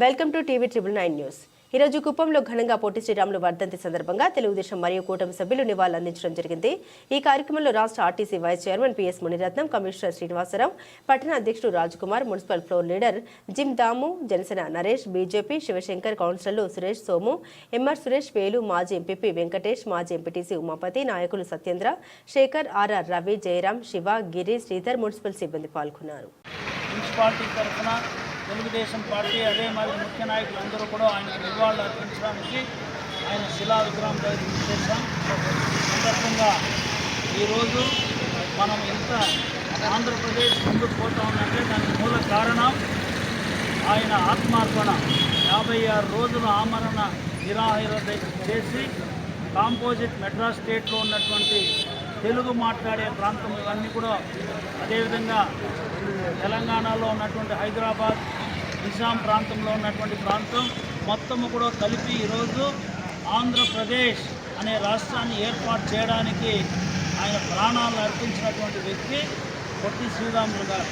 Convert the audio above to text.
Welcome to TV 999 news. ఈరోజు కుప్పంలో ఘనంగా పొట్టి శ్రీరాములు వర్ధంతి సందర్భంగా తెలుగుదేశం మరియు కూటమి సభ్యులు నివాళులందించడం జరిగింది. ఈ కార్యక్రమంలో రాష్ట్ర RTC vice chairman PS Muniratnam, commissioner Srinivasarao, పట్టణ అధ్యక్షుడు Rajkumar, municipal floor leader Jim Damu, Janasena Naresh, BJP Shivashankar, కౌన్సిలర్లు సురేష్, సోము, ఎంఆర్ సురేష్, వేలు, మాజీ ఎంపీపీ వెంకటేష్, మాజీ ఎంపీటీసీ ఉమాపతి, నాయకులు సత్యేంద్ర, శేఖర్, ఆర్ఆర్ రవి, జయరాం, శివ, గిరి, శ్రీధర్, మున్సిపల్ సిబ్బంది పాల్గొన్నారు. తెలుగుదేశం పార్టీ అదే మాదిరి ముఖ్య నాయకులు అందరూ కూడా ఆయన నివాళులు అర్పించడానికి ఆయన శిలా విగ్రహం చేశాం. సందర్భంగా ఈరోజు మనం ఎంత ఆంధ్రప్రదేశ్ ముందుకు పోతా ఉందంటే దానికి మూల కారణం ఆయన ఆత్మార్పణ. 56 రోజుల ఆమరణ నిరాహార చేసి కాంపోజిట్ మెడ్రాస్ స్టేట్లో ఉన్నటువంటి తెలుగు మాట్లాడే ప్రాంతం ఇవన్నీ కూడా, అదేవిధంగా తెలంగాణలో ఉన్నటువంటి హైదరాబాద్, నిజాం ప్రాంతంలో ఉన్నటువంటి ప్రాంతం మొత్తము కూడా కలిపి ఈరోజు ఆంధ్రప్రదేశ్ అనే రాష్ట్రాన్ని ఏర్పాటు చేయడానికి ఆయన ప్రాణాలను అర్పించినటువంటి వ్యక్తి పొట్టి శ్రీరాములు గారు.